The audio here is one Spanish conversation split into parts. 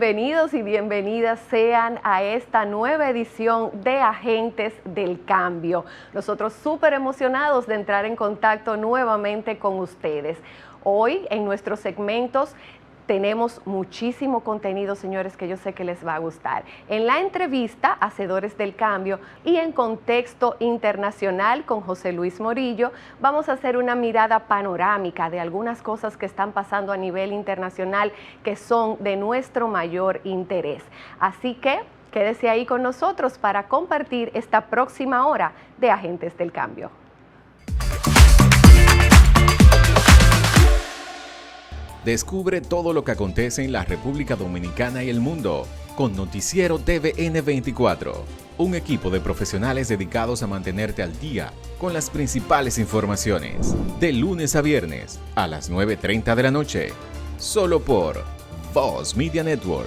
bienvenidos y bienvenidas sean a esta nueva edición de Agentes del Cambio. Nosotros súper emocionados de entrar en contacto nuevamente con ustedes. Hoy en nuestros segmentos tenemos muchísimo contenido, señores, que yo sé que les va a gustar. En la entrevista, Hacedores del Cambio, y en contexto internacional con José Luis Morillo, vamos a hacer una mirada panorámica de algunas cosas que están pasando a nivel internacional que son de nuestro mayor interés. Así que quédese ahí con nosotros para compartir esta próxima hora de Agentes del Cambio. Descubre todo lo que acontece en la República Dominicana y el mundo con Noticiero TVN 24, un equipo de profesionales dedicados a mantenerte al día con las principales informaciones, de lunes a viernes a las 9:30 de la noche, solo por Voz Media Network.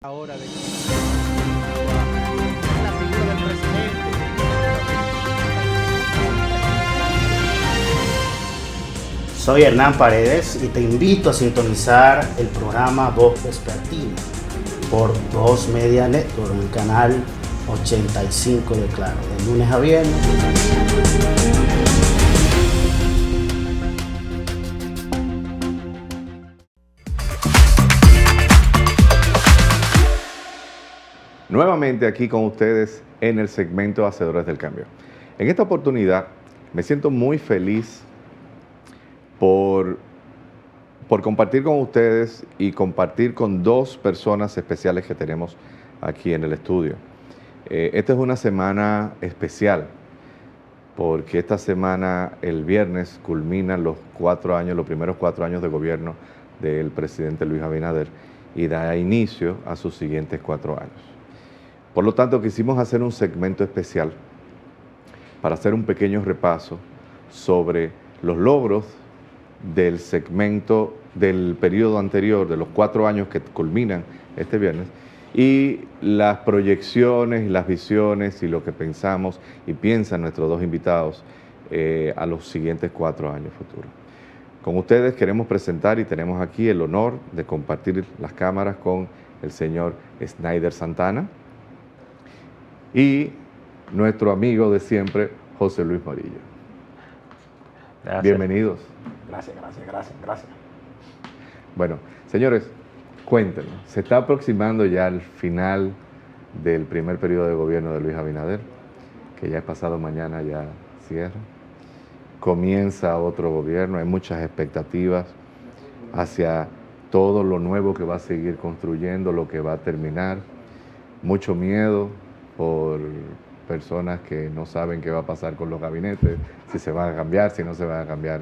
Ahora de la figura del presidente. Soy Hernán Paredes y te invito a sintonizar el programa Voz Vespertina por Voz Media Network, en el canal 85 de Claro, de lunes a viernes. Nuevamente aquí con ustedes en el segmento Hacedores del Cambio. En esta oportunidad me siento muy feliz por compartir con ustedes y compartir con dos personas especiales que tenemos aquí en el estudio. Esta es una semana especial porque esta semana, el viernes, culminan los primeros 4 años de gobierno del presidente Luis Abinader y da inicio a sus siguientes 4 años. Por lo tanto, quisimos hacer un segmento especial para hacer un pequeño repaso sobre los logros del segmento del periodo anterior, de los 4 años que culminan este viernes, y las proyecciones y las visiones y lo que pensamos y piensan nuestros dos invitados a los siguientes 4 años futuros. Con ustedes queremos presentar y tenemos aquí el honor de compartir las cámaras con el señor Snyder Santana y nuestro amigo de siempre, José Luis Morillo. Gracias. Bienvenidos. Gracias. Bueno, señores, cuéntenos, se está aproximando ya el final del primer periodo de gobierno de Luis Abinader, que ya es pasado mañana, ya cierra. Comienza otro gobierno, hay muchas expectativas hacia todo lo nuevo que va a seguir construyendo, lo que va a terminar. Mucho miedo por personas que no saben qué va a pasar con los gabinetes, si se van a cambiar, si no se van a cambiar.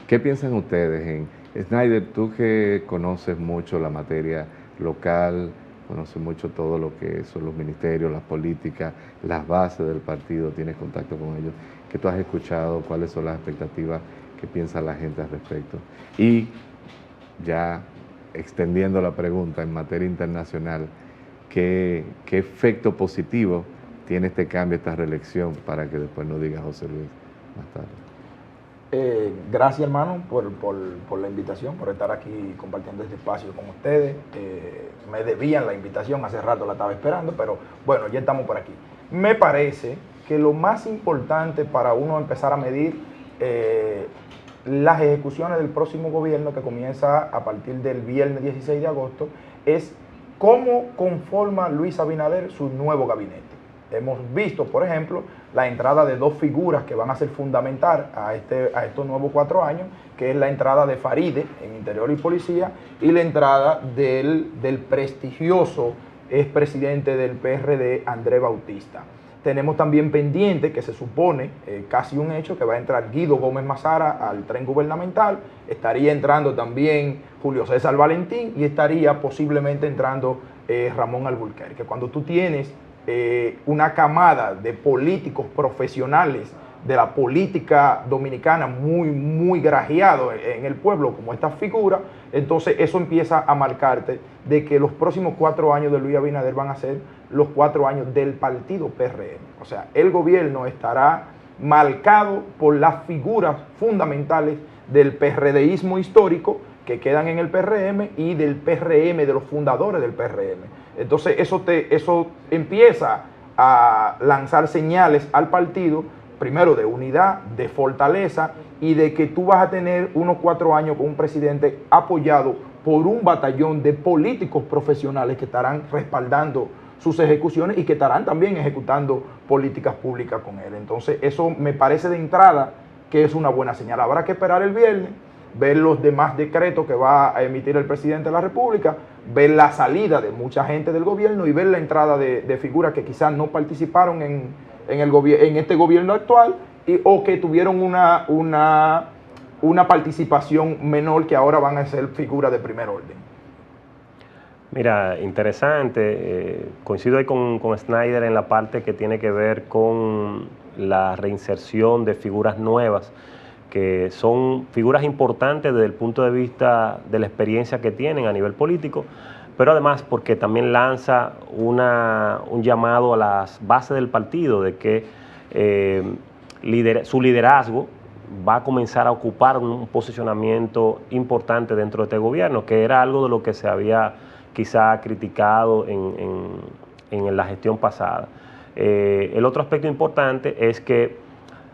¿Qué piensan ustedes? Snyder, tú que conoces mucho la materia local, conoces mucho todo lo que son los ministerios, las políticas, las bases del partido, tienes contacto con ellos. ¿Qué tú has escuchado? ¿Cuáles son las expectativas? ¿Qué piensa la gente al respecto? Y ya extendiendo la pregunta en materia internacional, ¿qué efecto positivo tiene este cambio, esta reelección, para que después nos diga José Luis más tarde? Gracias, hermano, por la invitación, por estar aquí compartiendo este espacio con ustedes. Me debían la invitación, hace rato la estaba esperando, pero bueno, ya estamos por aquí. Me parece que lo más importante para uno empezar a medir las ejecuciones del próximo gobierno, que comienza a partir del viernes 16 de agosto, es cómo conforma Luis Abinader su nuevo gabinete. Hemos visto, por ejemplo, la entrada de 2 figuras que van a ser fundamental a estos nuevos 4 años, que es la entrada de Faride en Interior y Policía y la entrada del prestigioso expresidente del PRD, Andrés Bautista. Tenemos también pendiente, que se supone, casi un hecho, que va a entrar Guido Gómez Mazara al tren gubernamental, estaría entrando también Julio César Valentín y estaría posiblemente entrando Ramón Alburquerque. Cuando tú tienes una camada de políticos profesionales de la política dominicana muy grajeado en el pueblo como esta figura, entonces eso empieza a marcarte de que los próximos 4 años de Luis Abinader van a ser los 4 años del partido PRM. O sea, el gobierno estará marcado por las figuras fundamentales del PRDismo histórico que quedan en el PRM y del PRM, de los fundadores del PRM. Entonces eso empieza a lanzar señales al partido, primero de unidad, de fortaleza y de que tú vas a tener unos 4 años con un presidente apoyado por un batallón de políticos profesionales que estarán respaldando sus ejecuciones y que estarán también ejecutando políticas públicas con él. Entonces eso me parece de entrada que es una buena señal. Habrá que esperar el viernes, ver los demás decretos que va a emitir el presidente de la República, ver la salida de mucha gente del gobierno y ver la entrada de figuras que quizás no participaron en este gobierno actual o que tuvieron una participación menor que ahora van a ser figuras de primer orden. Mira, interesante. Coincido ahí con Snyder en la parte que tiene que ver con la reinserción de figuras nuevas, que son figuras importantes desde el punto de vista de la experiencia que tienen a nivel político, pero además porque también lanza un llamado a las bases del partido de que su liderazgo va a comenzar a ocupar un posicionamiento importante dentro de este gobierno, que era algo de lo que se había quizá criticado en la gestión pasada. El otro aspecto importante es que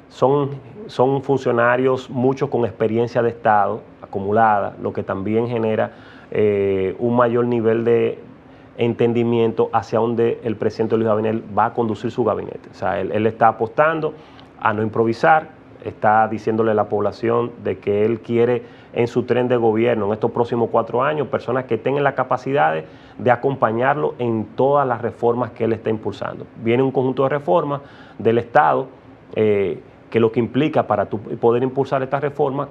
son funcionarios, muchos con experiencia de Estado acumulada, lo que también genera un mayor nivel de entendimiento hacia donde el presidente Luis Abinader va a conducir su gabinete. O sea, él está apostando a no improvisar, está diciéndole a la población de que él quiere en su tren de gobierno en estos próximos 4 años personas que tengan la capacidad de acompañarlo en todas las reformas que él está impulsando. Viene un conjunto de reformas del Estado que lo que implica para tú poder impulsar estas reformas,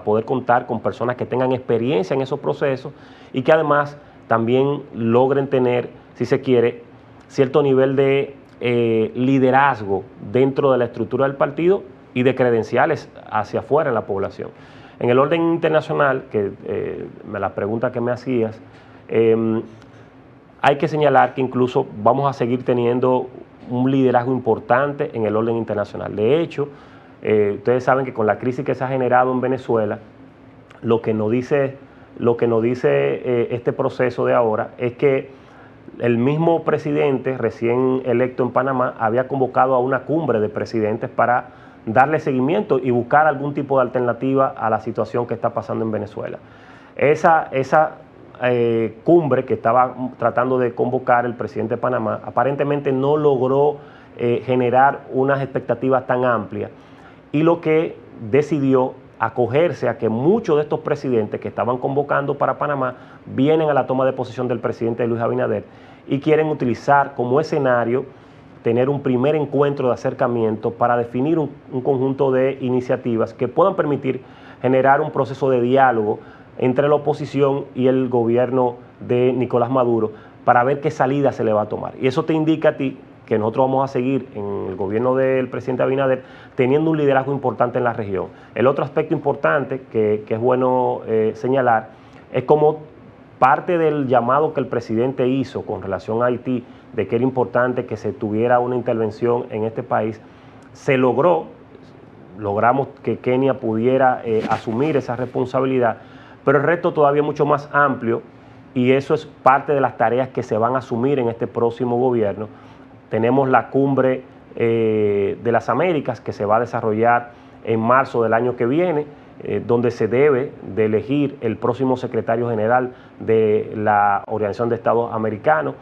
poder contar con personas que tengan experiencia en esos procesos y que además también logren tener, si se quiere, cierto nivel de liderazgo dentro de la estructura del partido y de credenciales hacia afuera en la población. En el orden internacional, que la pregunta que me hacías, hay que señalar que incluso vamos a seguir teniendo un liderazgo importante en el orden internacional. De hecho, ustedes saben que con la crisis que se ha generado en Venezuela, lo que nos dice este proceso de ahora es que el mismo presidente recién electo en Panamá había convocado a una cumbre de presidentes para darle seguimiento y buscar algún tipo de alternativa a la situación que está pasando en Venezuela. Esa cumbre que estaba tratando de convocar el presidente de Panamá aparentemente no logró generar unas expectativas tan amplias y lo que decidió acogerse a que muchos de estos presidentes que estaban convocando para Panamá vienen a la toma de posesión del presidente Luis Abinader y quieren utilizar como escenario tener un primer encuentro de acercamiento para definir un conjunto de iniciativas que puedan permitir generar un proceso de diálogo entre la oposición y el gobierno de Nicolás Maduro para ver qué salida se le va a tomar. Y eso te indica a ti que nosotros vamos a seguir en el gobierno del presidente Abinader teniendo un liderazgo importante en la región. El otro aspecto importante que es bueno señalar es como parte del llamado que el presidente hizo con relación a Haití, de que era importante que se tuviera una intervención en este país, se logramos que Kenia pudiera asumir esa responsabilidad, pero el reto todavía es mucho más amplio y eso es parte de las tareas que se van a asumir en este próximo gobierno. Tenemos la cumbre de las Américas que se va a desarrollar en marzo del año que viene, donde se debe de elegir el próximo secretario general de la Organización de Estados Americanos.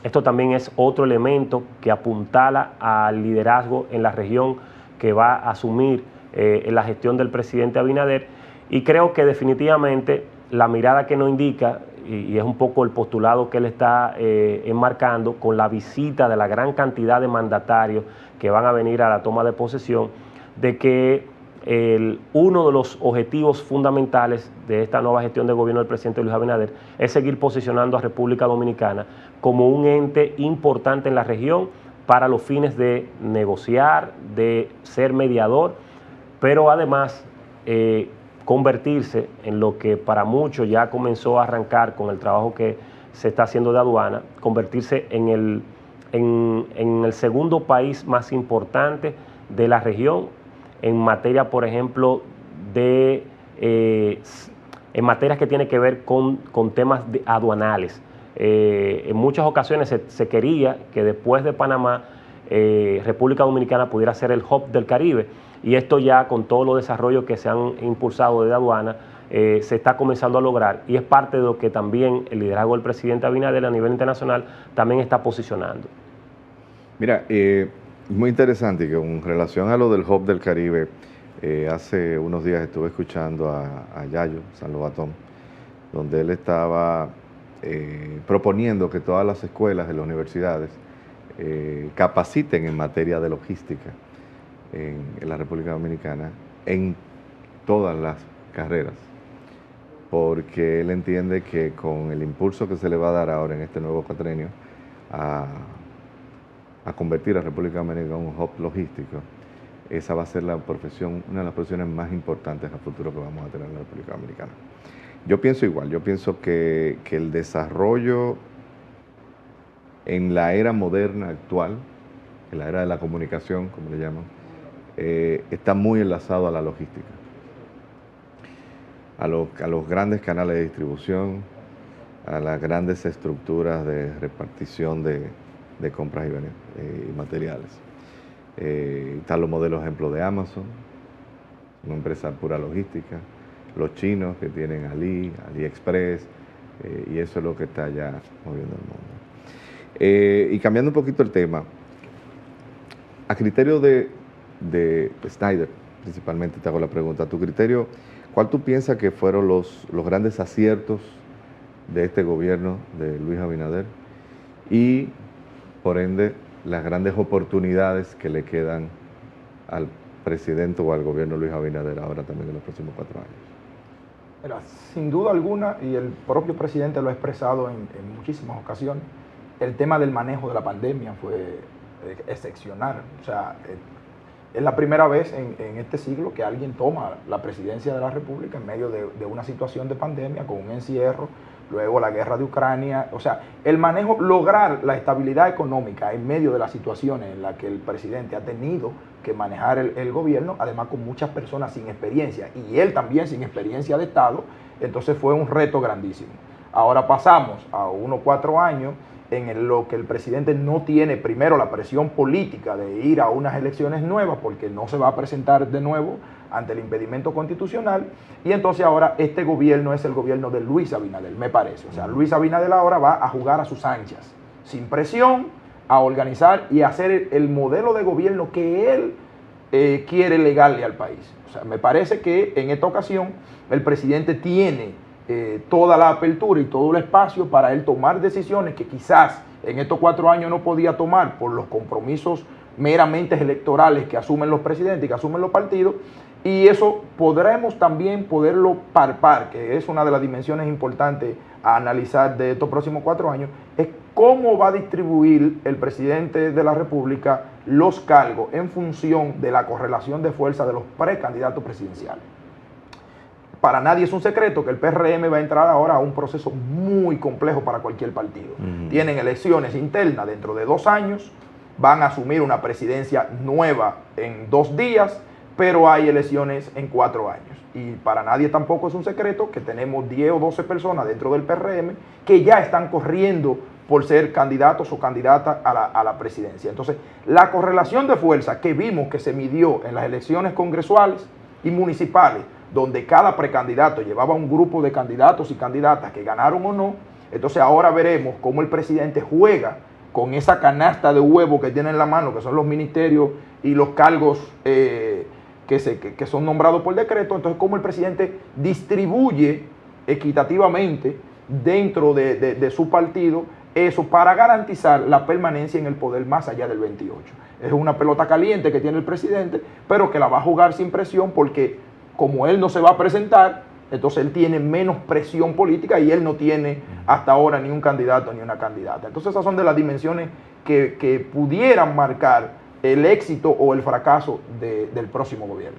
Esto también es otro elemento que apuntala al liderazgo en la región que va a asumir la gestión del presidente Abinader. Y creo que definitivamente la mirada que nos indica, y es un poco el postulado que él está enmarcando con la visita de la gran cantidad de mandatarios que van a venir a la toma de posesión, de que uno de los objetivos fundamentales de esta nueva gestión de gobierno del presidente Luis Abinader es seguir posicionando a República Dominicana como un ente importante en la región para los fines de negociar, de ser mediador, pero además convertirse en lo que para muchos ya comenzó a arrancar con el trabajo que se está haciendo de aduana, convertirse en el segundo país más importante de la región en materia, por ejemplo, de en materias que tienen que ver con temas aduanales. En muchas ocasiones se quería que después de Panamá, República Dominicana pudiera ser el hub del Caribe, y esto ya con todos los desarrollos que se han impulsado desde aduana, se está comenzando a lograr, y es parte de lo que también el liderazgo del presidente Abinader a nivel internacional también está posicionando. Mira, muy interesante que con relación a lo del hub del Caribe, hace unos días estuve escuchando a Yayo San Lobatón, donde él estaba proponiendo que todas las escuelas de las universidades capaciten en materia de logística en la República Dominicana en todas las carreras, porque él entiende que con el impulso que se le va a dar ahora en este nuevo cuatrenio a convertir a República Dominicana en un hub logístico, esa va a ser la profesión, una de las profesiones más importantes a futuro que vamos a tener en la República Dominicana. Yo pienso igual, yo pienso que el desarrollo en la era moderna actual, en la era de la comunicación, como le llaman, está muy enlazado a la logística, a los grandes canales de distribución, a las grandes estructuras de repartición de compras y materiales. Están los modelos ejemplos de Amazon, una empresa pura logística, los chinos que tienen AliExpress, y eso es lo que está ya moviendo el mundo. Y cambiando un poquito el tema, a criterio de Snyder, principalmente te hago la pregunta, a tu criterio, ¿cuál tú piensas que fueron los grandes aciertos de este gobierno de Luis Abinader y, por ende, las grandes oportunidades que le quedan al presidente o al gobierno Luis Abinader ahora también en los próximos 4 años? Mira, sin duda alguna, y el propio presidente lo ha expresado en muchísimas ocasiones, el tema del manejo de la pandemia fue excepcional. O sea, es la primera vez en este siglo que alguien toma la presidencia de la República en medio de una situación de pandemia, con un encierro, luego la guerra de Ucrania. O sea, el manejo, lograr la estabilidad económica en medio de las situaciones en las que el presidente ha tenido que manejar el gobierno, además con muchas personas sin experiencia, y él también sin experiencia de Estado, entonces fue un reto grandísimo. Ahora pasamos a unos 4 años en lo que el presidente no tiene, primero, la presión política de ir a unas elecciones nuevas, porque no se va a presentar de nuevo ante el impedimento constitucional, y entonces ahora este gobierno es el gobierno de Luis Abinader, me parece. O sea, Luis Abinader ahora va a jugar a sus anchas, sin presión, a organizar y a hacer el modelo de gobierno que él quiere legarle al país. O sea, me parece que en esta ocasión el presidente tiene toda la apertura y todo el espacio para él tomar decisiones que quizás en estos 4 años no podía tomar por los compromisos meramente electorales que asumen los presidentes y que asumen los partidos, y eso podremos también poderlo palpar, que es una de las dimensiones importantes a analizar de estos próximos 4 años, es cómo va a distribuir el presidente de la República los cargos en función de la correlación de fuerza de los precandidatos presidenciales. Para nadie es un secreto que el PRM va a entrar ahora a un proceso muy complejo para cualquier partido. Tienen elecciones internas dentro de 2 años, van a asumir una presidencia nueva en 2 días, pero hay elecciones en 4 años. Y para nadie tampoco es un secreto que tenemos 10 o 12 personas dentro del PRM que ya están corriendo por ser candidatos o candidatas a la presidencia. Entonces, la correlación de fuerza que vimos que se midió en las elecciones congresuales y municipales, donde cada precandidato llevaba un grupo de candidatos y candidatas que ganaron o no, entonces ahora veremos cómo el presidente juega con esa canasta de huevo que tiene en la mano, que son los ministerios y los cargos que son nombrados por decreto. Entonces, cómo el presidente distribuye equitativamente dentro de su partido eso para garantizar la permanencia en el poder más allá del 28. Es una pelota caliente que tiene el presidente, pero que la va a jugar sin presión, porque como él no se va a presentar, entonces él tiene menos presión política y él no tiene hasta ahora ni un candidato ni una candidata. Entonces esas son de las dimensiones que pudieran marcar el éxito o el fracaso del próximo gobierno.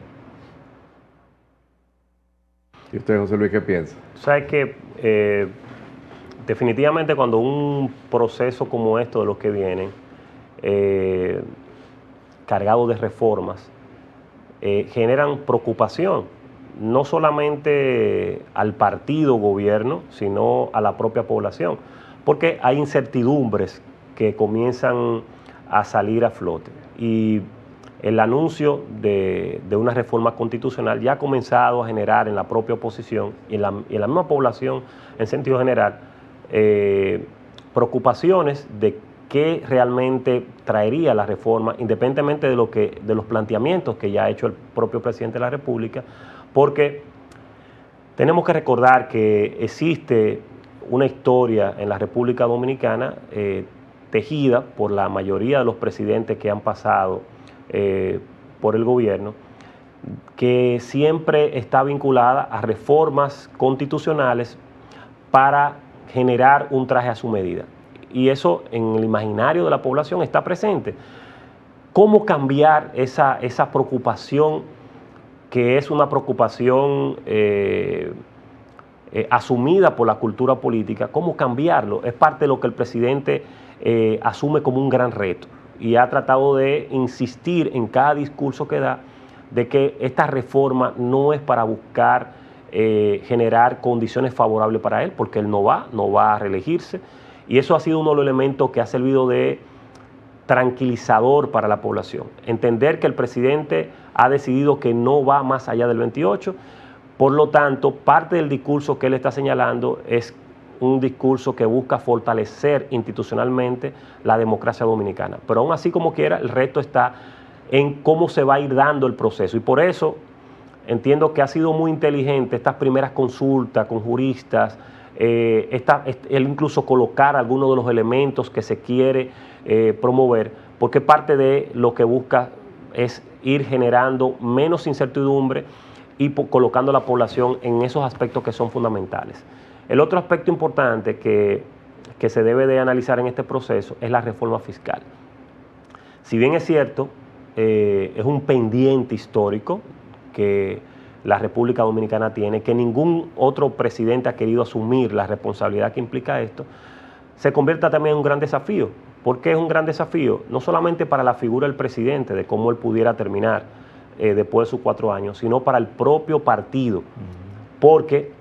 ¿Y usted, José Luis, qué piensa? Sabes que definitivamente cuando un proceso como esto de los que vienen, cargado de reformas, generan preocupación. no solamente al partido gobierno, sino a la propia población, porque hay incertidumbres que comienzan a salir a flote. Y el anuncio de una reforma constitucional ya ha comenzado a generar en la propia oposición y en la misma población en sentido general preocupaciones de qué realmente traería la reforma, independientemente de los planteamientos que ya ha hecho el propio presidente de la República, porque tenemos que recordar que existe una historia en la República Dominicana tejida por la mayoría de los presidentes que han pasado por el gobierno, que siempre está vinculada a reformas constitucionales para generar un traje a su medida. Y eso en el imaginario de la población está presente. ¿Cómo cambiar esa preocupación, que es una preocupación asumida por la cultura política? ¿Cómo cambiarlo? Es parte de lo que el presidente asume como un gran reto y ha tratado de insistir en cada discurso que da de que esta reforma no es para buscar generar condiciones favorables para él, porque él no va a reelegirse, y eso ha sido uno de los elementos que ha servido de tranquilizador para la población. Entender que el presidente ha decidido que no va más allá del 28, por lo tanto, parte del discurso que él está señalando es un discurso que busca fortalecer institucionalmente la democracia dominicana. Pero aún así, como quiera, el reto está en cómo se va a ir dando el proceso. Y por eso entiendo que ha sido muy inteligente estas primeras consultas con juristas, él incluso colocar algunos de los elementos que se quiere promover, porque parte de lo que busca es ir generando menos incertidumbre y colocando a la población en esos aspectos que son fundamentales. El otro aspecto importante que se debe de analizar en este proceso es la reforma fiscal. Si bien es cierto, es un pendiente histórico que la República Dominicana tiene, que ningún otro presidente ha querido asumir la responsabilidad que implica esto, se convierta también en un gran desafío. ¿Por qué es un gran desafío? No solamente para la figura del presidente, de cómo él pudiera terminar después de sus 4 años, sino para el propio partido, porque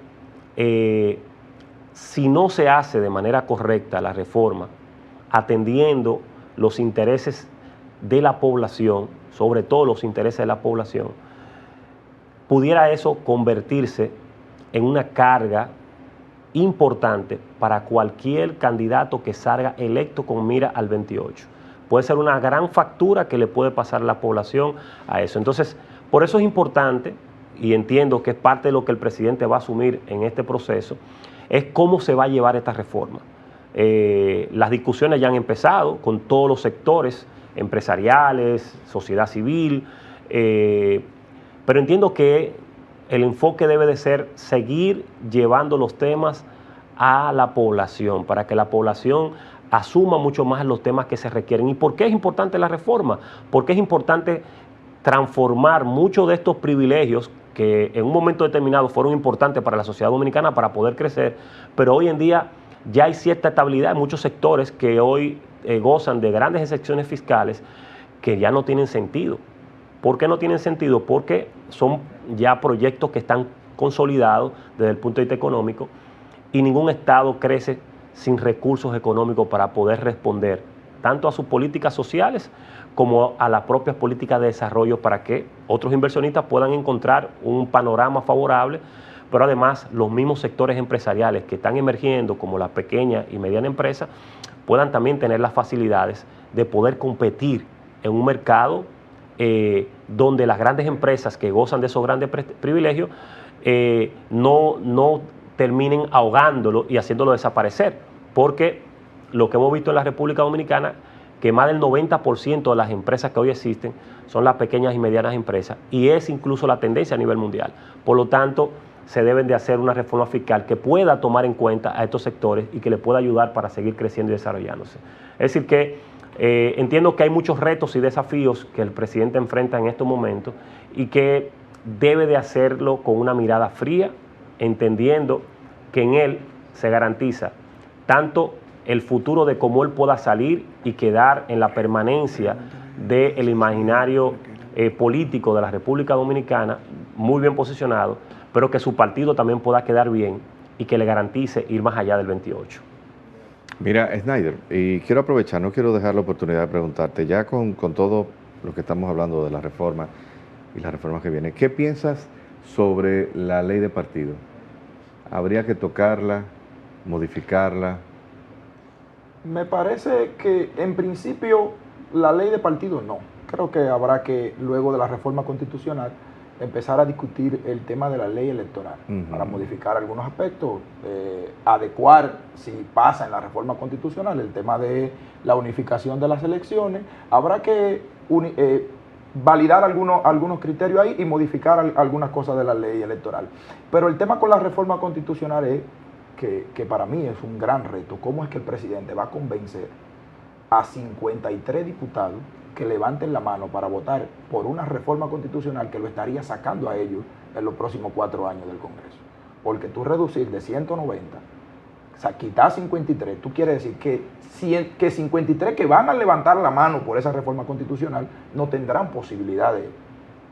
si no se hace de manera correcta la reforma, atendiendo los intereses de la población, sobre todo los intereses de la población, pudiera eso convertirse en una carga importante para cualquier candidato que salga electo con mira al 28. Puede ser una gran factura que le puede pasar a la población a eso. Entonces, por eso es importante, y entiendo que es parte de lo que el presidente va a asumir en este proceso, es cómo se va a llevar esta reforma. Las discusiones ya han empezado con todos los sectores empresariales, sociedad civil, pero entiendo que el enfoque debe de ser seguir llevando los temas a la población, para que la población asuma mucho más los temas que se requieren. ¿Y por qué es importante la reforma? Porque es importante transformar muchos de estos privilegios que en un momento determinado fueron importantes para la sociedad dominicana para poder crecer, pero hoy en día ya hay cierta estabilidad en muchos sectores que hoy gozan de grandes excepciones fiscales que ya no tienen sentido. ¿Por qué no tienen sentido? Porque son ya proyectos que están consolidados desde el punto de vista económico y ningún Estado crece sin recursos económicos para poder responder tanto a sus políticas sociales como a las propias políticas de desarrollo para que otros inversionistas puedan encontrar un panorama favorable, pero además los mismos sectores empresariales que están emergiendo, como las pequeñas y medianas empresas, puedan también tener las facilidades de poder competir en un mercado donde las grandes empresas que gozan de esos grandes privilegios no terminen ahogándolo y haciéndolo desaparecer, porque lo que hemos visto en la República Dominicana, que más del 90% de las empresas que hoy existen son las pequeñas y medianas empresas, y es incluso la tendencia a nivel mundial. Por lo tanto, se deben de hacer una reforma fiscal que pueda tomar en cuenta a estos sectores y que le pueda ayudar para seguir creciendo y desarrollándose. Es decir que entiendo que hay muchos retos y desafíos que el presidente enfrenta en estos momentos y que debe de hacerlo con una mirada fría, entendiendo que en él se garantiza tanto el futuro de cómo él pueda salir y quedar en la permanencia del imaginario político de la República Dominicana, muy bien posicionado, pero que su partido también pueda quedar bien y que le garantice ir más allá del 28. Mira, Snyder, y quiero aprovechar, no quiero dejar la oportunidad de preguntarte, ya con todo lo que estamos hablando de la reforma y las reformas que vienen, ¿qué piensas sobre la ley de partido? ¿Habría que tocarla, modificarla? Me parece que en principio la ley de partido no. Creo que habrá que, luego de la reforma constitucional, empezar a discutir el tema de la ley electoral para modificar algunos aspectos, adecuar, si pasa en la reforma constitucional, el tema de la unificación de las elecciones. Habrá que validar algunos criterios ahí y modificar algunas cosas de la ley electoral. Pero el tema con la reforma constitucional es que para mí es un gran reto. ¿Cómo es que el presidente va a convencer a 53 diputados que levanten la mano para votar por una reforma constitucional que lo estaría sacando a ellos en los próximos 4 años del Congreso? Porque tú reducir de 190, o sea, quitar 53, tú quieres decir que 53 que van a levantar la mano por esa reforma constitucional no tendrán posibilidad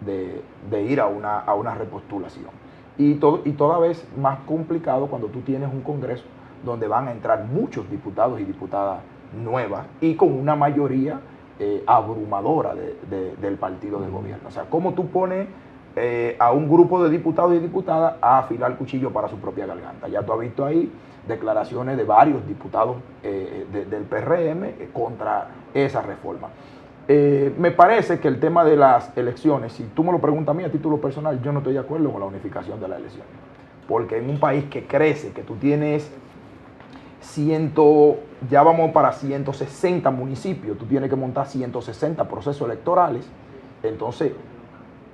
de ir a una repostulación. Y toda vez más complicado cuando tú tienes un Congreso donde van a entrar muchos diputados y diputadas nuevas y con una mayoría abrumadora del partido del gobierno. O sea, ¿cómo tú pones a un grupo de diputados y diputadas a afilar el cuchillo para su propia garganta? Ya tú has visto ahí declaraciones de varios diputados del PRM contra esa reforma. Me parece que el tema de las elecciones, si tú me lo preguntas a mí a título personal, yo no estoy de acuerdo con la unificación de las elecciones. Porque en un país que crece, que tú tienes ya vamos para 160 municipios, tú tienes que montar 160 procesos electorales. Entonces,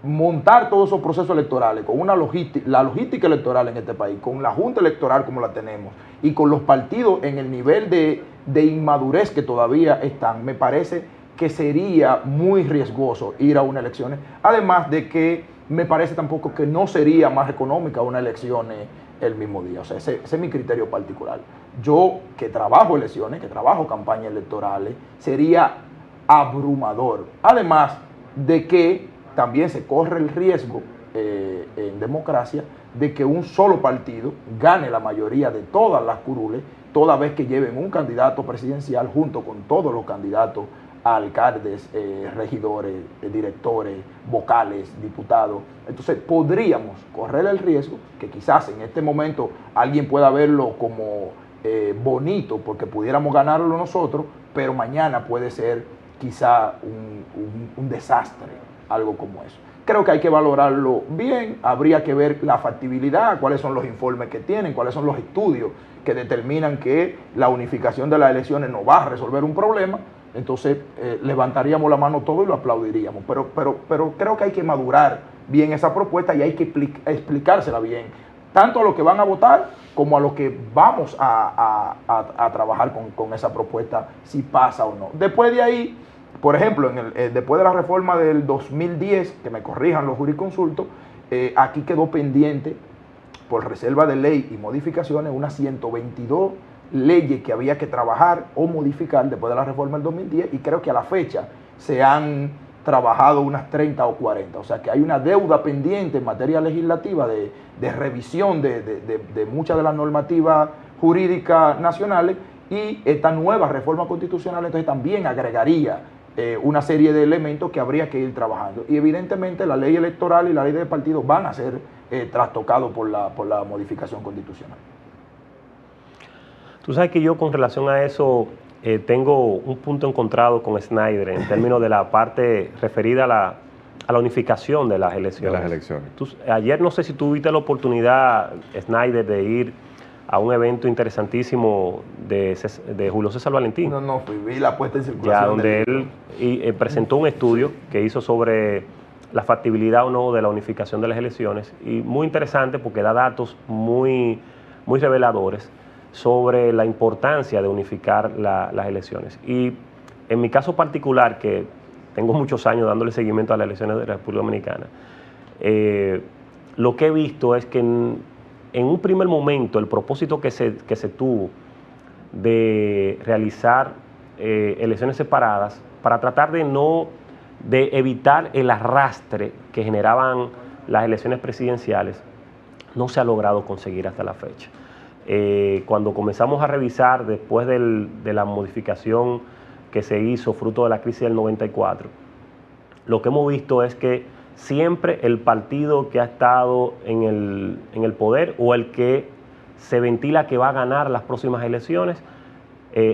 montar todos esos procesos electorales con la logística electoral en este país, con la Junta Electoral como la tenemos y con los partidos en el nivel de inmadurez que todavía están, me parece que sería muy riesgoso ir a unas elecciones. Además de que me parece tampoco que no sería más económica una elección el mismo día. O sea, ese es mi criterio particular. Yo, que trabajo elecciones, que trabajo campañas electorales, sería abrumador. Además de que también se corre el riesgo en democracia de que un solo partido gane la mayoría de todas las curules, toda vez que lleven un candidato presidencial junto con todos los candidatos a alcaldes, regidores, directores, vocales, diputados. Entonces podríamos correr el riesgo que quizás en este momento alguien pueda verlo como bonito porque pudiéramos ganarlo nosotros, pero mañana puede ser quizá un desastre, algo como eso. Creo que hay que valorarlo bien, habría que ver la factibilidad, cuáles son los informes que tienen, cuáles son los estudios que determinan que la unificación de las elecciones no va a resolver un problema. Entonces levantaríamos la mano todo y lo aplaudiríamos. Pero creo que hay que madurar bien esa propuesta y hay que explicársela bien, tanto a los que van a votar como a los que vamos a trabajar con esa propuesta, si pasa o no. Después de ahí, por ejemplo, después de la reforma del 2010, que me corrijan los jurisconsultos, aquí quedó pendiente, por reserva de ley y modificaciones, unas 122 leyes que había que trabajar o modificar después de la reforma del 2010, y creo que a la fecha se han trabajado unas 30 o 40. O sea que hay una deuda pendiente en materia legislativa de revisión de muchas de las normativas jurídicas nacionales, y esta nueva reforma constitucional entonces también agregaría una serie de elementos que habría que ir trabajando. Y evidentemente la ley electoral y la ley de partidos van a ser trastocados por la modificación constitucional. Tú sabes que yo con relación a eso tengo un punto encontrado con Snyder en términos de la parte referida a la unificación de las elecciones. Ayer no sé si tuviste la oportunidad, Snyder, de ir a un evento interesantísimo de Julio César Valentín. No fui, vi la puesta en circulación. Ya, donde él presentó un estudio que hizo sobre la factibilidad o no de la unificación de las elecciones, y muy interesante porque da datos muy reveladores sobre la importancia de unificar las elecciones. Y en mi caso particular, que tengo muchos años dándole seguimiento a las elecciones de la República Dominicana, lo que he visto es que en un primer momento el propósito que se tuvo de realizar elecciones separadas para tratar de no de evitar el arrastre que generaban las elecciones presidenciales, no se ha logrado conseguir hasta la fecha. Cuando comenzamos a revisar después de la modificación que se hizo fruto de la crisis del 94, lo que hemos visto es que siempre el partido que ha estado en el poder o el que se ventila que va a ganar las próximas elecciones,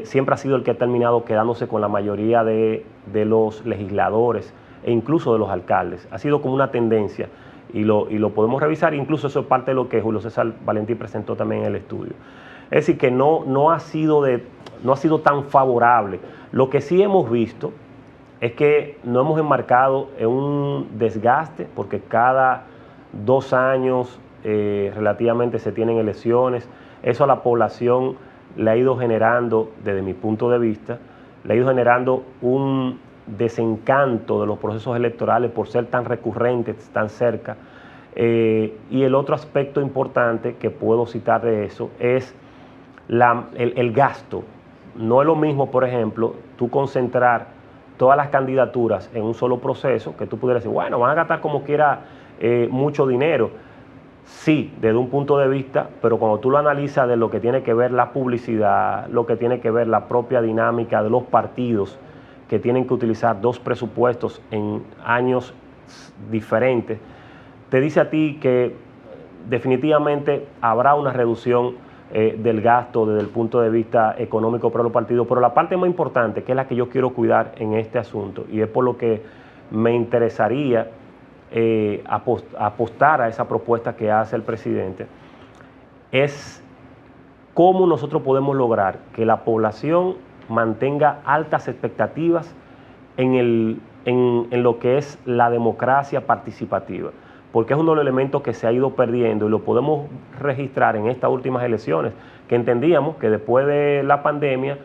siempre ha sido el que ha terminado quedándose con la mayoría de los legisladores e incluso de los alcaldes. Ha sido como una tendencia y lo podemos revisar, incluso eso es parte de lo que Julio César Valentín presentó también en el estudio. Es decir, que no ha sido tan favorable. Lo que sí hemos visto es que nos hemos enmarcado en un desgaste, porque cada 2 años relativamente se tienen elecciones. Eso a la población le ha ido generando, desde mi punto de vista, le ha ido generando un desencanto de los procesos electorales por ser tan recurrentes, tan cerca. Y el otro aspecto importante que puedo citar de eso es el gasto. No es lo mismo, por ejemplo, tú concentrar todas las candidaturas en un solo proceso, que tú pudieras decir, bueno, van a gastar como quiera mucho dinero. Sí, desde un punto de vista, pero cuando tú lo analizas de lo que tiene que ver la publicidad, lo que tiene que ver la propia dinámica de los partidos que tienen que utilizar 2 presupuestos en años diferentes, te dice a ti que definitivamente habrá una reducción del gasto desde el punto de vista económico para los partidos, pero la parte más importante, que es la que yo quiero cuidar en este asunto, y es por lo que me interesaría apostar a esa propuesta que hace el presidente, es cómo nosotros podemos lograr que la población mantenga altas expectativas en lo que es la democracia participativa, porque es uno de los elementos que se ha ido perdiendo y lo podemos registrar en estas últimas elecciones, que entendíamos que después de la pandemia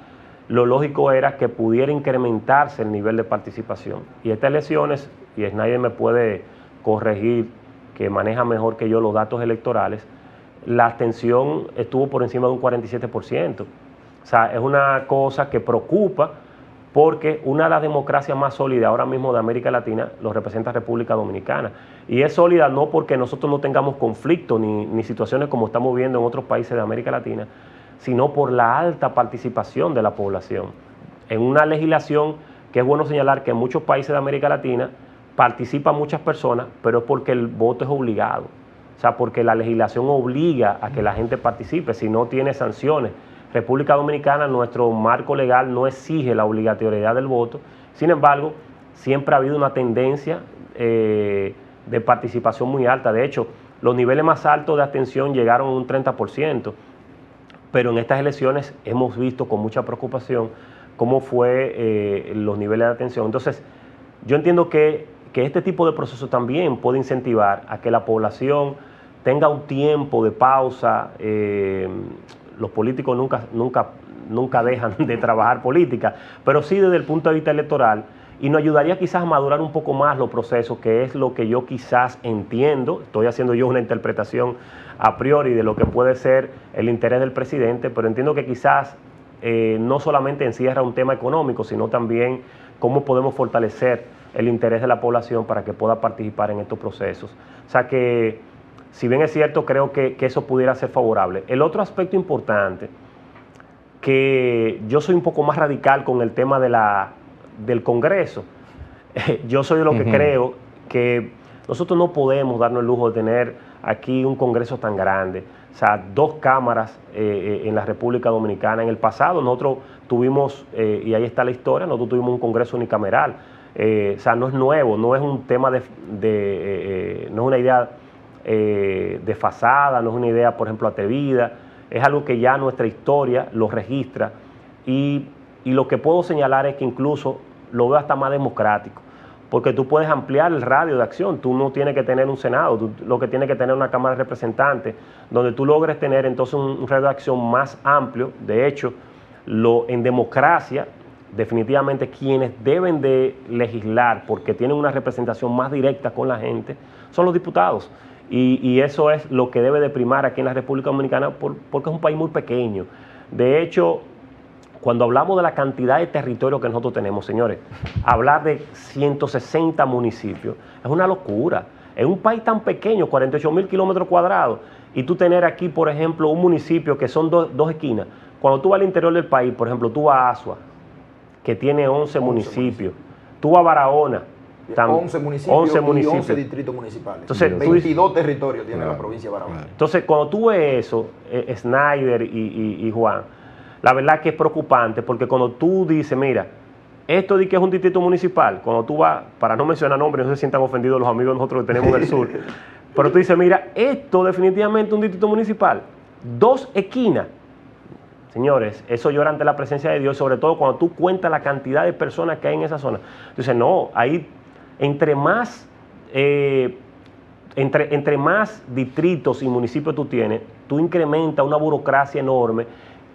lo lógico era que pudiera incrementarse el nivel de participación. Y estas elecciones, y Snyder me puede corregir, que maneja mejor que yo los datos electorales, la abstención estuvo por encima de un 47%. O sea, es una cosa que preocupa, porque una de las democracias más sólidas ahora mismo de América Latina lo representa República Dominicana. Y es sólida no porque nosotros no tengamos conflictos ni situaciones como estamos viendo en otros países de América Latina, sino por la alta participación de la población. En una legislación que es bueno señalar que en muchos países de América Latina participan muchas personas, pero es porque el voto es obligado. O sea, porque la legislación obliga a que la gente participe, si no tiene sanciones. República Dominicana, nuestro marco legal no exige la obligatoriedad del voto. Sin embargo, siempre ha habido una tendencia de participación muy alta. De hecho, los niveles más altos de abstención llegaron a un 30%. Pero en estas elecciones hemos visto con mucha preocupación cómo fue los niveles de abstención. Entonces, yo entiendo que este tipo de proceso también puede incentivar a que la población tenga un tiempo de pausa. Los políticos nunca dejan de trabajar política, pero sí desde el punto de vista electoral, y nos ayudaría quizás a madurar un poco más los procesos, que es lo que yo quizás entiendo. Estoy haciendo yo una interpretación a priori de lo que puede ser el interés del presidente, pero entiendo que quizás no solamente encierra un tema económico, sino también cómo podemos fortalecer el interés de la población para que pueda participar en estos procesos. O sea que, si bien es cierto, creo que eso pudiera ser favorable. El otro aspecto importante, que yo soy un poco más radical con el tema del Congreso. Yo soy de lo que creo que nosotros no podemos darnos el lujo de tener aquí un Congreso tan grande. O sea, 2 cámaras en la República Dominicana. En el pasado nosotros tuvimos, y ahí está la historia, nosotros tuvimos un Congreso unicameral. O sea, no es nuevo, no es un tema no es una idea desfasada, no es una idea, por ejemplo, atrevida. Es algo que ya nuestra historia lo registra, y lo que puedo señalar es que incluso lo veo hasta más democrático, porque tú puedes ampliar el radio de acción. Tú no tienes que tener un Senado, tú lo que tienes que tener una Cámara de Representantes, donde tú logres tener entonces un radio de acción más amplio. De hecho, en democracia, definitivamente quienes deben de legislar, porque tienen una representación más directa con la gente, son los diputados. Y eso es lo que debe de primar aquí en la República Dominicana, porque es un país muy pequeño. De hecho, cuando hablamos de la cantidad de territorio que nosotros tenemos, señores, hablar de 160 municipios es una locura. En un país tan pequeño, 48.000 kilómetros cuadrados, y tú tener aquí, por ejemplo, un municipio que son dos esquinas. Cuando tú vas al interior del país, por ejemplo, tú vas a Asua, que tiene 11 municipios. Tú vas a Barahona, 11 municipios y 11 distritos municipales. Entonces, 22 territorios tiene la provincia de Barahona. Entonces, cuando tú ves eso, Snyder y Juan, la verdad que es preocupante, porque cuando tú dices, mira, esto de que es un distrito municipal, cuando tú vas, para no mencionar nombres, no se sientan ofendidos los amigos nosotros que tenemos en el sur, pero tú dices, mira, esto definitivamente es un distrito municipal, 2 esquinas. Señores, eso llora ante la presencia de Dios, sobre todo cuando tú cuentas la cantidad de personas que hay en esa zona. Entonces, no, ahí entre más distritos y municipios tú tienes, tú incrementas una burocracia enorme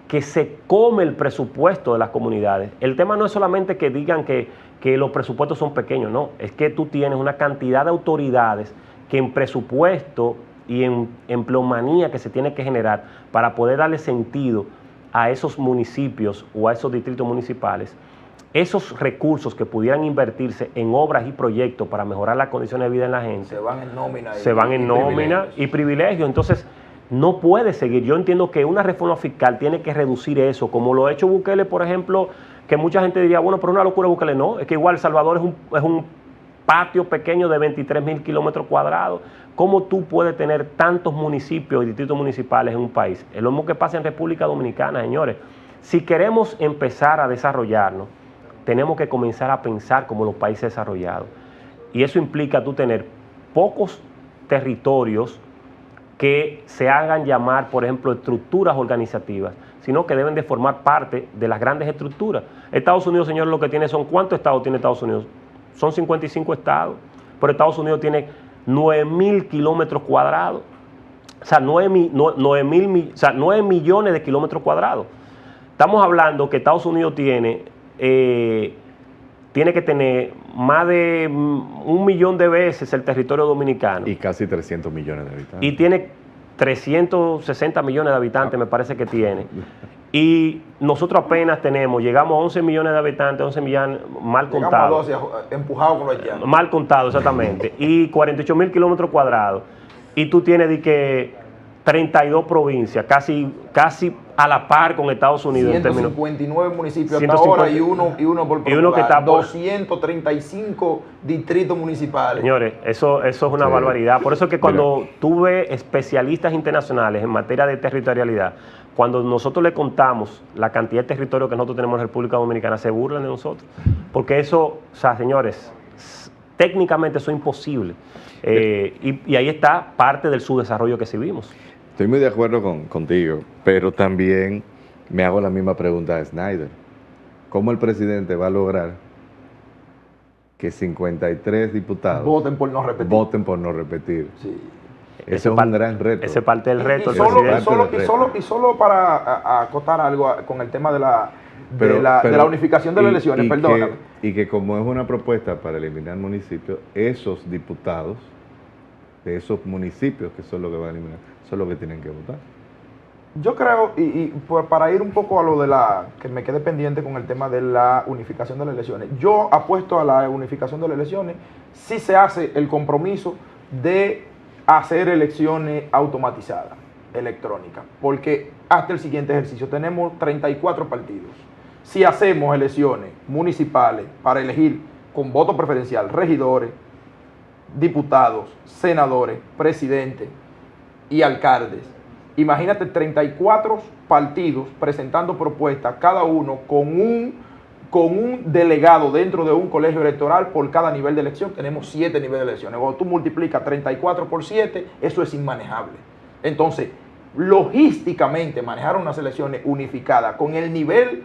que se come el presupuesto de las comunidades. El tema no es solamente que digan que los presupuestos son pequeños, no, es que tú tienes una cantidad de autoridades que en presupuesto y en empleomanía que se tiene que generar para poder darle sentido a esos municipios o a esos distritos municipales, esos recursos que pudieran invertirse en obras y proyectos para mejorar las condiciones de vida en la gente, se van en nómina. Y privilegios. Entonces, no puede seguir. Yo entiendo que una reforma fiscal tiene que reducir eso, como lo ha hecho Bukele, por ejemplo, que mucha gente diría, bueno, pero una locura Bukele. No, es que igual El Salvador es un patio pequeño de 23.000 kilómetros cuadrados. ¿Cómo tú puedes tener tantos municipios y distritos municipales en un país? Es lo mismo que pasa en República Dominicana, señores. Si queremos empezar a desarrollarnos, tenemos que comenzar a pensar como los países desarrollados. Y eso implica tú tener pocos territorios que se hagan llamar, por ejemplo, estructuras organizativas, sino que deben de formar parte de las grandes estructuras. Estados Unidos, señores, lo que tiene son, ¿cuántos estados tiene Estados Unidos? Son 55 estados, pero Estados Unidos tiene 9.000 kilómetros cuadrados, o sea, 9 millones de kilómetros cuadrados. Estamos hablando que Estados Unidos tiene que tener más de 1 millón de veces el territorio dominicano. Y casi 300 millones de habitantes. Y tiene 360 millones de habitantes, me parece que tiene. Y nosotros apenas llegamos a 11 millones de habitantes, 11 millones mal contados. Llegamos a 12, empujados con los haitianos. Mal contado, exactamente. Y 48.000 kilómetros cuadrados. Y tú tienes de que 32 provincias, casi a la par con Estados Unidos. 159 municipios hasta ahora y uno por procurar. Y uno que está por 235 distritos municipales. Señores, eso es una barbaridad. Por eso es que cuando tú ves especialistas internacionales en materia de territorialidad, cuando nosotros le contamos la cantidad de territorio que nosotros tenemos en República Dominicana, se burlan de nosotros. Porque eso, o sea, señores, técnicamente eso es imposible. Y ahí está parte del subdesarrollo que sí vimos. Estoy muy de acuerdo contigo, pero también me hago la misma pregunta a Snyder. ¿Cómo el presidente va a lograr que 53 diputados voten por no repetir? Sí. Ese es un gran reto. Ese es parte del reto. Y solo para acotar algo con el tema de la unificación de las elecciones, perdóname. Y que como es una propuesta para eliminar municipios, esos diputados de esos municipios que son los que van a eliminar, son los que tienen que votar. Yo creo, para ir un poco a lo de que me quede pendiente con el tema de la unificación de las elecciones, yo apuesto a la unificación de las elecciones si se hace el compromiso de hacer elecciones automatizadas, electrónicas, porque hasta el siguiente ejercicio tenemos 34 partidos. Si hacemos elecciones municipales para elegir con voto preferencial regidores, diputados, senadores, presidentes y alcaldes, imagínate 34 partidos presentando propuestas, cada uno con un delegado dentro de un colegio electoral por cada nivel de elección. Tenemos 7 niveles de elecciones. Cuando tú multiplicas 34 por 7, eso es inmanejable. Entonces, logísticamente, manejar unas elecciones unificadas con el nivel,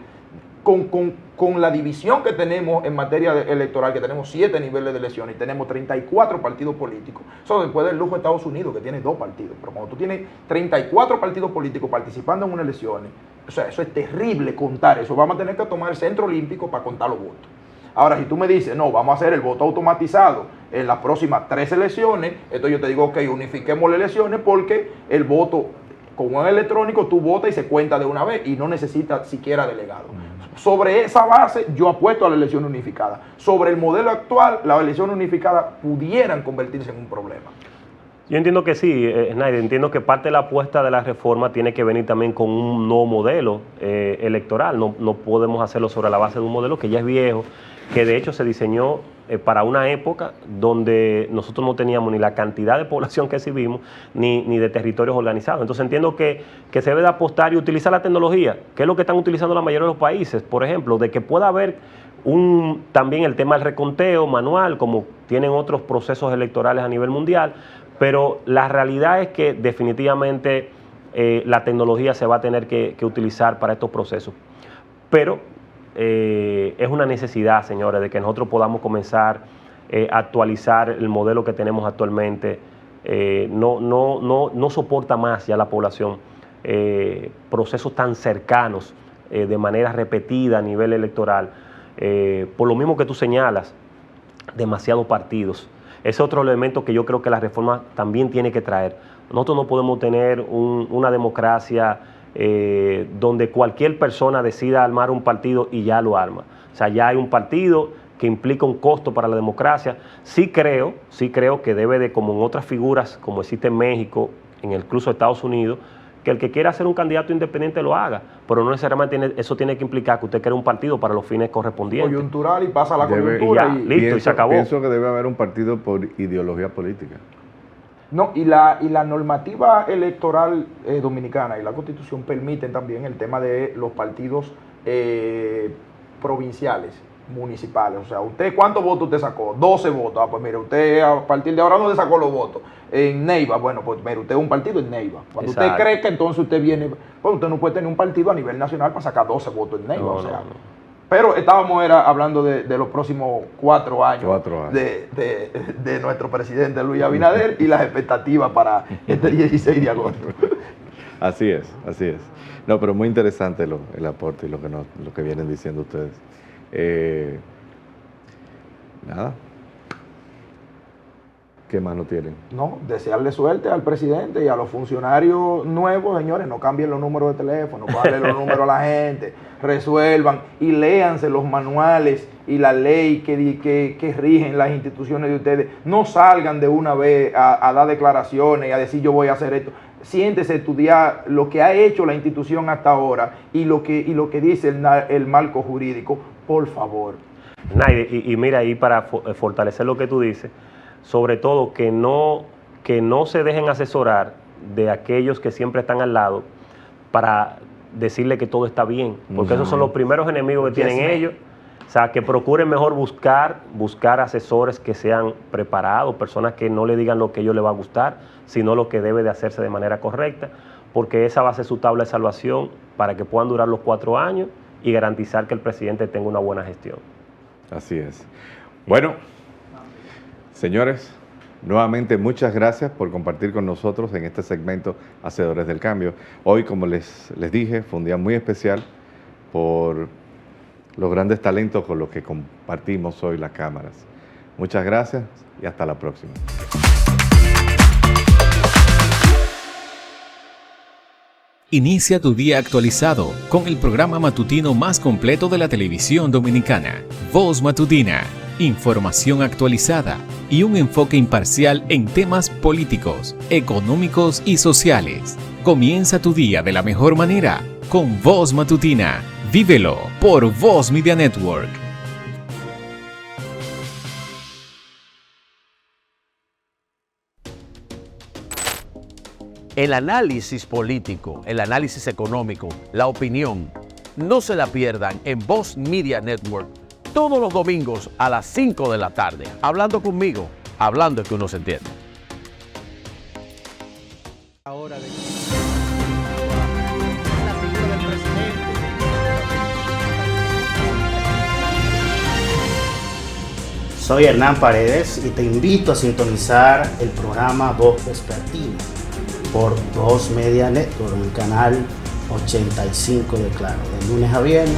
con la división que tenemos en materia electoral, que tenemos 7 niveles de elecciones y tenemos 34 partidos políticos. Eso después del lujo de Estados Unidos, que tiene 2 partidos. Pero cuando tú tienes 34 partidos políticos participando en unas elecciones, o sea, eso es terrible contar eso. Vamos a tener que tomar el centro olímpico para contar los votos. Ahora, si tú me dices, no, vamos a hacer el voto automatizado en las próximas 3 elecciones, entonces yo te digo, ok, unifiquemos las elecciones porque el voto Con un electrónico tú votas y se cuenta de una vez y no necesitas siquiera delegado. Sobre esa base yo apuesto a la elección unificada. Sobre el modelo actual, la elección unificada pudieran convertirse en un problema. Yo entiendo que sí, Snyder, entiendo que parte de la apuesta de la reforma tiene que venir también con un nuevo modelo electoral. No podemos hacerlo sobre la base de un modelo que ya es viejo, que de hecho se diseñó para una época donde nosotros no teníamos ni la cantidad de población que exhibimos, ni de territorios organizados. Entonces entiendo que se debe de apostar y utilizar la tecnología, que es lo que están utilizando la mayoría de los países, por ejemplo, de que pueda haber también el tema del reconteo manual, como tienen otros procesos electorales a nivel mundial, pero la realidad es que definitivamente la tecnología se va a tener que utilizar para estos procesos. Pero es una necesidad, señores, de que nosotros podamos comenzar a actualizar el modelo que tenemos actualmente. No soporta más ya la población procesos tan cercanos de manera repetida a nivel electoral. Por lo mismo que tú señalas, demasiados partidos. Ese es otro elemento que yo creo que la reforma también tiene que traer. Nosotros no podemos tener una democracia donde cualquier persona decida armar un partido y ya lo arma. O sea, ya hay un partido que implica un costo para la democracia. Sí creo que debe de, como en otras figuras, como existe en México, incluso en Estados Unidos, que el que quiera ser un candidato independiente lo haga, pero no necesariamente eso tiene que implicar que usted crea un partido para los fines correspondientes. Coyuntural y pasa la coyuntura y listo, y se acabó. Pienso que debe haber un partido por ideología política. No, y la normativa electoral dominicana y la Constitución permiten también el tema de los partidos provinciales, municipales. O sea, ¿usted cuántos votos usted sacó? 12 votos. Ah, pues mire, usted a partir de ahora no le sacó los votos. En Neiva, bueno, pues mire, usted es un partido en Neiva. Cuando Exacto. usted cree que entonces usted viene, pues usted no puede tener un partido a nivel nacional para sacar 12 votos en Neiva. No, o sea, no. Pero estábamos hablando de los próximos 4 años, 4 años. de nuestro presidente Luis Abinader y las expectativas para este 16 de agosto. Así es. No, pero muy interesante el aporte y lo que vienen diciendo ustedes. Nada. ¿Qué más no tienen? No, desearle suerte al presidente y a los funcionarios nuevos, señores, no cambien los números de teléfono, pónganle los números a la gente, resuelvan y léanse los manuales y la ley que rigen las instituciones de ustedes. No salgan de una vez a dar declaraciones y a decir yo voy a hacer esto. Siéntese a estudiar lo que ha hecho la institución hasta ahora y lo que dice el marco jurídico, por favor. Y mira, ahí para fortalecer lo que tú dices, sobre todo que no se dejen asesorar de aquellos que siempre están al lado para decirle que todo está bien, porque esos son los primeros enemigos que tienen ellos. O sea, que procuren mejor buscar asesores que sean preparados, personas que no le digan lo que a ellos les va a gustar, sino lo que debe de hacerse de manera correcta, porque esa va a ser su tabla de salvación para que puedan durar los 4 años y garantizar que el presidente tenga una buena gestión. Así es. Bueno, señores, nuevamente muchas gracias por compartir con nosotros en este segmento Hacedores del Cambio. Hoy, como les dije, fue un día muy especial por los grandes talentos con los que compartimos hoy las cámaras. Muchas gracias y hasta la próxima. Inicia tu día actualizado con el programa matutino más completo de la televisión dominicana, Voz Matutina. Información actualizada y un enfoque imparcial en temas políticos, económicos y sociales. Comienza tu día de la mejor manera con Voz Matutina. Vívelo por Voz Media Network. El análisis político, el análisis económico, la opinión, no se la pierdan en Voz Media Network todos los domingos a las 5 de la tarde. Hablando conmigo, hablando que uno se entiende. Ahora de la figura del presidente. Soy Hernán Paredes y te invito a sintonizar el programa Voz Vespertina por Voz Media Network, en el canal 85 de Claro, de lunes a viernes.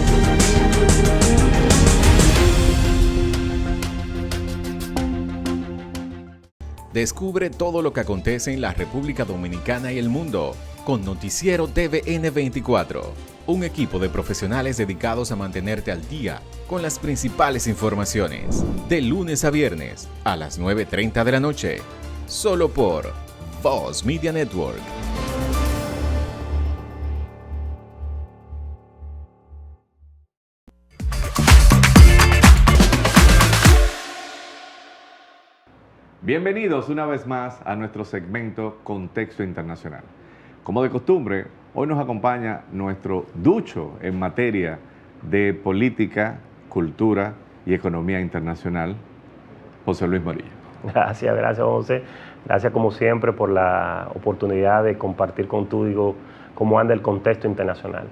Descubre todo lo que acontece en la República Dominicana y el mundo con Noticiero TVN 24, un equipo de profesionales dedicados a mantenerte al día con las principales informaciones, de lunes a viernes a las 9:30 de la noche, solo por Voz Media Network. Bienvenidos una vez más a nuestro segmento Contexto Internacional. Como de costumbre, hoy nos acompaña nuestro ducho en materia de política, cultura y economía internacional, José Luis Morillo. Gracias José. Gracias como siempre por la oportunidad de compartir contigo cómo anda el contexto internacional.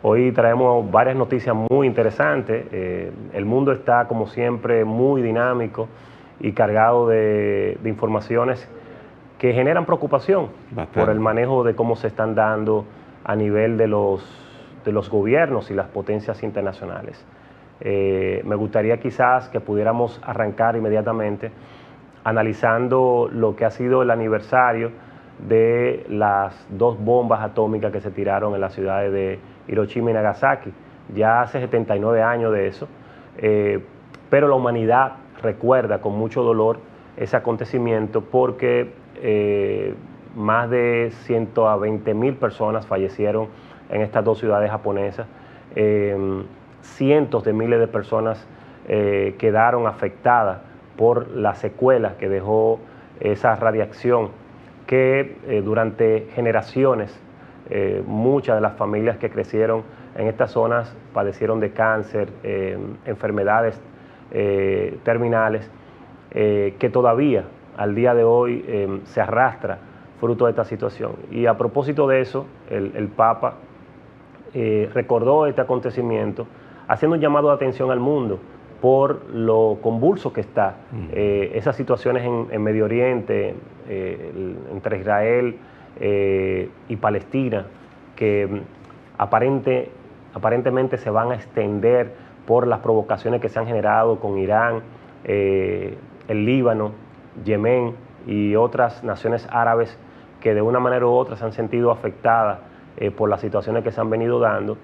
Hoy traemos varias noticias muy interesantes. El mundo está como siempre muy dinámico y cargado de informaciones que generan preocupación por el manejo de cómo se están dando a nivel de los gobiernos y las potencias internacionales. Me gustaría quizás que pudiéramos arrancar inmediatamente analizando lo que ha sido el aniversario de las 2 bombas atómicas que se tiraron en las ciudades de Hiroshima y Nagasaki. Ya hace 79 años de eso, pero la humanidad recuerda con mucho dolor ese acontecimiento porque más de 120,000 personas fallecieron en estas 2 ciudades japonesas. Cientos de miles de personas quedaron afectadas por las secuelas que dejó esa radiación que durante generaciones muchas de las familias que crecieron en estas zonas padecieron de cáncer, enfermedades terminales que todavía al día de hoy se arrastra fruto de esta situación. Y a propósito de eso, el Papa recordó este acontecimiento haciendo un llamado de atención al mundo por lo convulso que está esas situaciones en Medio Oriente, entre Israel y Palestina, que aparentemente se van a extender por las provocaciones que se han generado con Irán, el Líbano, Yemen y otras naciones árabes que de una manera u otra se han sentido afectadas por las situaciones que se han venido dando.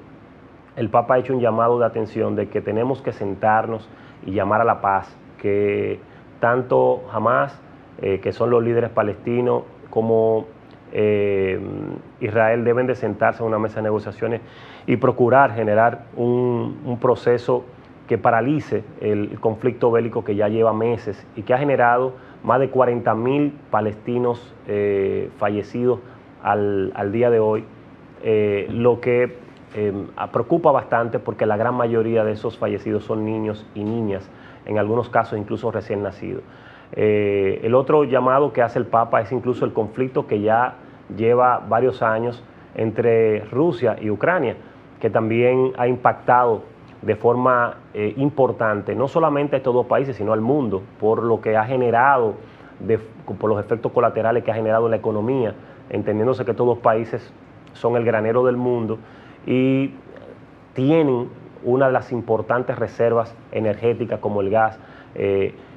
El Papa ha hecho un llamado de atención de que tenemos que sentarnos y llamar a la paz, que tanto Hamas, que son los líderes palestinos, como Israel deben de sentarse en una mesa de negociaciones y procurar generar un proceso que paralice el conflicto bélico que ya lleva meses y que ha generado más de 40,000 palestinos fallecidos al día de hoy, lo que preocupa bastante porque la gran mayoría de esos fallecidos son niños y niñas, en algunos casos incluso recién nacidos. El otro llamado que hace el Papa es incluso el conflicto que ya lleva varios años entre Rusia y Ucrania, que también ha impactado de forma importante, no solamente a estos 2 países, sino al mundo, por lo que ha generado, por los efectos colaterales que ha generado en la economía, entendiéndose que estos 2 países son el granero del mundo y tienen una de las importantes reservas energéticas como el gas,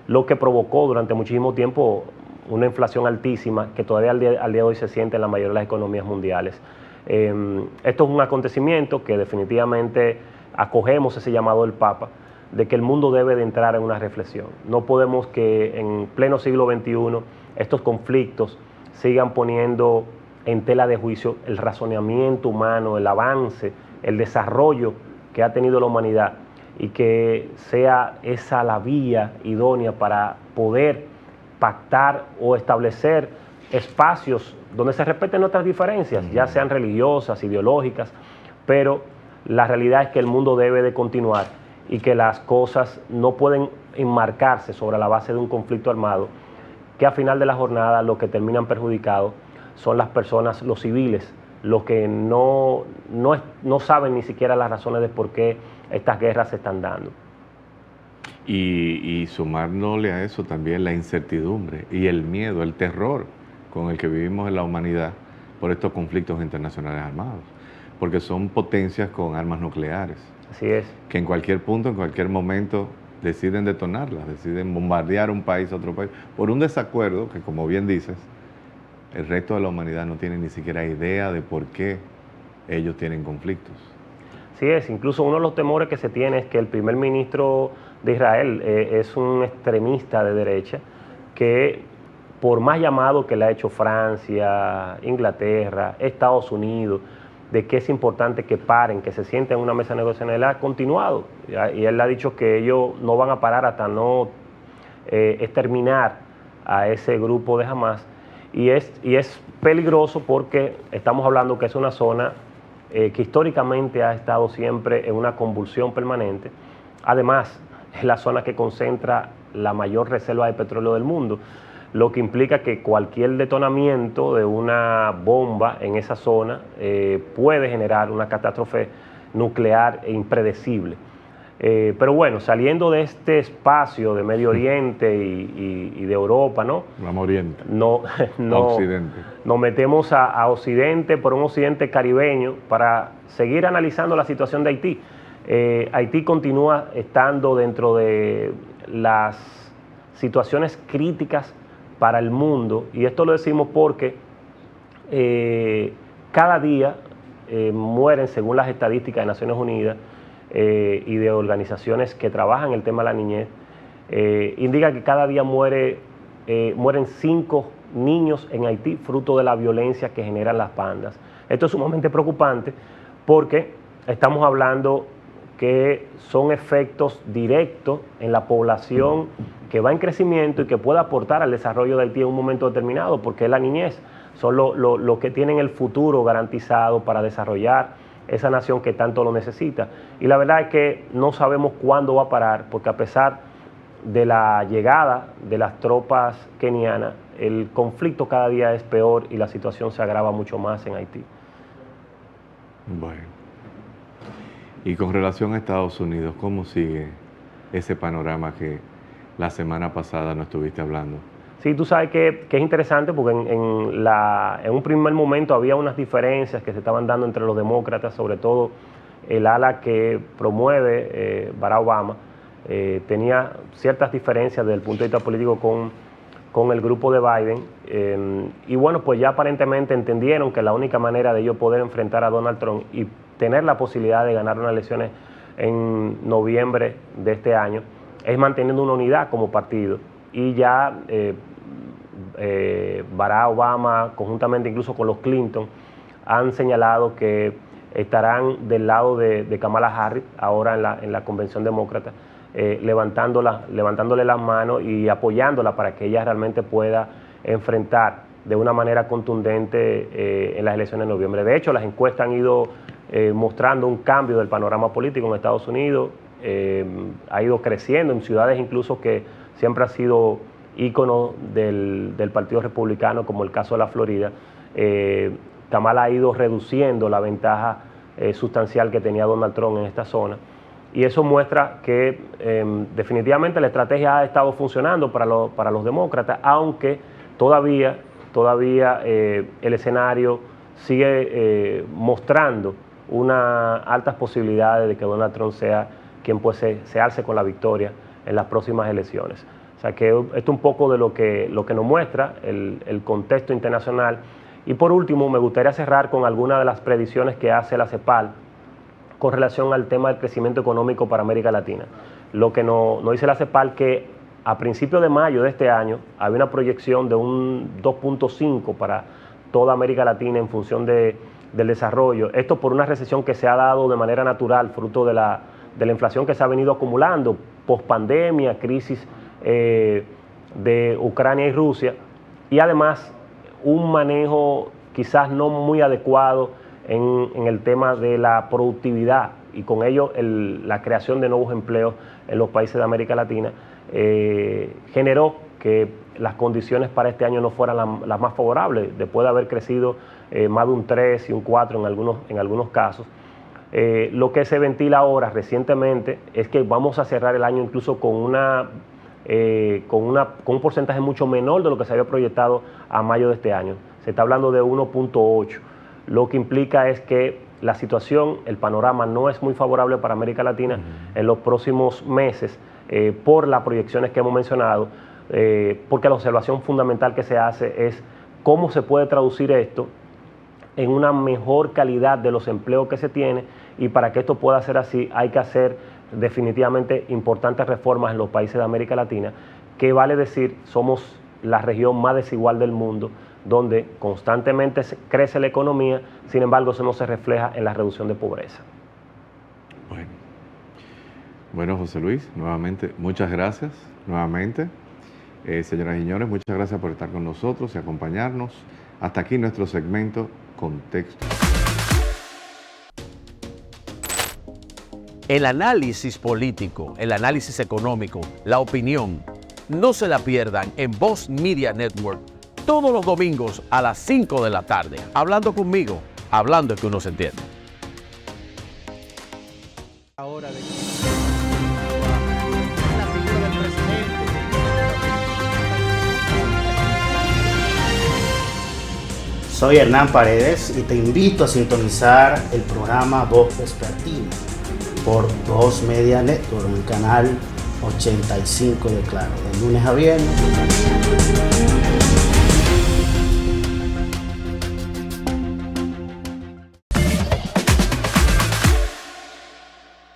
lo que provocó durante muchísimo tiempo una inflación altísima que todavía al día de hoy se siente en la mayoría de las economías mundiales. Esto es un acontecimiento que definitivamente acogemos ese llamado del Papa de que el mundo debe de entrar en una reflexión. No podemos que en pleno siglo XXI estos conflictos sigan poniendo en tela de juicio el razonamiento humano, el avance, el desarrollo que ha tenido la humanidad y que sea esa la vía idónea para poder pactar o establecer espacios donde se respeten nuestras diferencias, ya sean religiosas, ideológicas, pero la realidad es que el mundo debe de continuar y que las cosas no pueden enmarcarse sobre la base de un conflicto armado, que a final de la jornada lo que terminan perjudicados son las personas, los civiles, los que no saben ni siquiera las razones de por qué estas guerras se están dando. Y sumándole a eso también la incertidumbre y el miedo, el terror con el que vivimos en la humanidad por estos conflictos internacionales armados, porque son potencias con armas nucleares. Así es. Que en cualquier punto, en cualquier momento, deciden detonarlas, deciden bombardear un país a otro país, por un desacuerdo que, como bien dices, el resto de la humanidad no tiene ni siquiera idea de por qué ellos tienen conflictos. Sí es, incluso uno de los temores que se tiene es que el primer ministro de Israel es un extremista de derecha que, por más llamado que le ha hecho Francia, Inglaterra, Estados Unidos, de que es importante que paren, que se sienten en una mesa de negociación, él ha continuado. Y él ha dicho que ellos no van a parar hasta no exterminar a ese grupo de Hamas. Y es peligroso porque estamos hablando que es una zona que históricamente ha estado siempre en una convulsión permanente. Además, es la zona que concentra la mayor reserva de petróleo del mundo, lo que implica que cualquier detonamiento de una bomba en esa zona puede generar una catástrofe nuclear e impredecible. Pero bueno, saliendo de este espacio de Medio Oriente y de Europa, ¿no? Vamos Oriente. No, Occidente. Nos metemos a Occidente, por un Occidente caribeño, para seguir analizando la situación de Haití. Haití continúa estando dentro de las situaciones críticas para el mundo, y esto lo decimos porque cada día mueren, según las estadísticas de Naciones Unidas y de organizaciones que trabajan el tema de la niñez, indica que cada día mueren 5 niños en Haití fruto de la violencia que generan las bandas. Esto es sumamente preocupante porque estamos hablando que son efectos directos en la población que va en crecimiento y que puede aportar al desarrollo de Haití en un momento determinado, porque es la niñez, son los que tienen el futuro garantizado para desarrollar esa nación que tanto lo necesita. Y la verdad es que no sabemos cuándo va a parar, porque a pesar de la llegada de las tropas kenianas, el conflicto cada día es peor y la situación se agrava mucho más en Haití. Bueno. Y con relación a Estados Unidos, ¿cómo sigue ese panorama que la semana pasada no estuviste hablando? Sí, tú sabes que es interesante porque en un primer momento había unas diferencias que se estaban dando entre los demócratas, sobre todo el ala que promueve Barack Obama, tenía ciertas diferencias desde el punto de vista político con el grupo de Biden, y bueno, pues ya aparentemente entendieron que la única manera de ellos poder enfrentar a Donald Trump y tener la posibilidad de ganar unas elecciones en noviembre de este año es manteniendo una unidad como partido. Y ya Barack Obama, conjuntamente incluso con los Clinton, han señalado que estarán del lado de Kamala Harris ahora en la convención demócrata, levantándole las manos y apoyándola para que ella realmente pueda enfrentar de una manera contundente en las elecciones de noviembre. De hecho, las encuestas han ido mostrando un cambio del panorama político en Estados Unidos, ha ido creciendo en ciudades incluso que siempre ha sido ícono del Partido Republicano, como el caso de la Florida. Kamala ha ido reduciendo la ventaja sustancial que tenía Donald Trump en esta zona, y eso muestra que definitivamente la estrategia ha estado funcionando para los demócratas, aunque todavía el escenario sigue mostrando unas altas posibilidades de que Donald Trump sea quien pues se alce con la victoria en las próximas elecciones. O sea que esto es un poco de lo que nos muestra el contexto internacional. Y por último, me gustaría cerrar con algunas de las predicciones que hace la CEPAL con relación al tema del crecimiento económico para América Latina. Lo que nos dice la CEPAL que a principios de mayo de este año había una proyección de un 2.5 para toda América Latina en función del desarrollo. Esto por una recesión que se ha dado de manera natural, fruto de la inflación que se ha venido acumulando, pospandemia, crisis de Ucrania y Rusia, y además un manejo quizás no muy adecuado en el tema de la productividad, y con ello la creación de nuevos empleos en los países de América Latina generó que las condiciones para este año no fueran las más favorables, después de haber crecido más de un 3 y un 4 en algunos casos. Lo que se ventila ahora recientemente es que vamos a cerrar el año incluso con un porcentaje mucho menor de lo que se había proyectado a mayo de este año. Se está hablando de 1.8, lo que implica es que la situación, el panorama no es muy favorable para América Latina en los próximos meses por las proyecciones que hemos mencionado, porque la observación fundamental que se hace es cómo se puede traducir esto en una mejor calidad de los empleos que se tiene, y para que esto pueda ser así hay que hacer definitivamente importantes reformas en los países de América Latina, que vale decir, somos la región más desigual del mundo, donde constantemente crece la economía, sin embargo eso no se refleja en la reducción de pobreza. Bueno, José Luis, nuevamente, muchas gracias, nuevamente. Señoras y señores, muchas gracias por estar con nosotros y acompañarnos. Hasta aquí nuestro segmento Contexto. El análisis político, el análisis económico, la opinión, no se la pierdan en Voz Media Network todos los domingos a las 5 de la tarde. Hablando conmigo, hablando es que uno se entiende. Ahora de la figura del presidente. Soy Hernán Paredes y te invito a sintonizar el programa Voz Vespertina por Voz Media Network en el canal 85 de Claro, de lunes a viernes.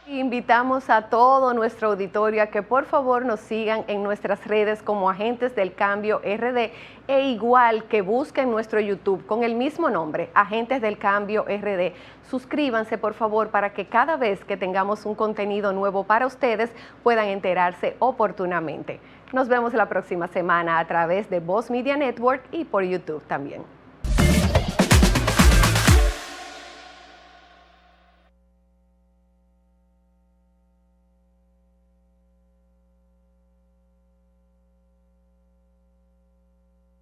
Invitamos a todo nuestro auditorio a que por favor nos sigan en nuestras redes como Agentes del Cambio RD, e igual que busquen nuestro YouTube con el mismo nombre, Agentes del Cambio RD. Suscríbanse por favor para que cada vez que tengamos un contenido nuevo para ustedes puedan enterarse oportunamente. Nos vemos la próxima semana a través de Voz Media Network y por YouTube también.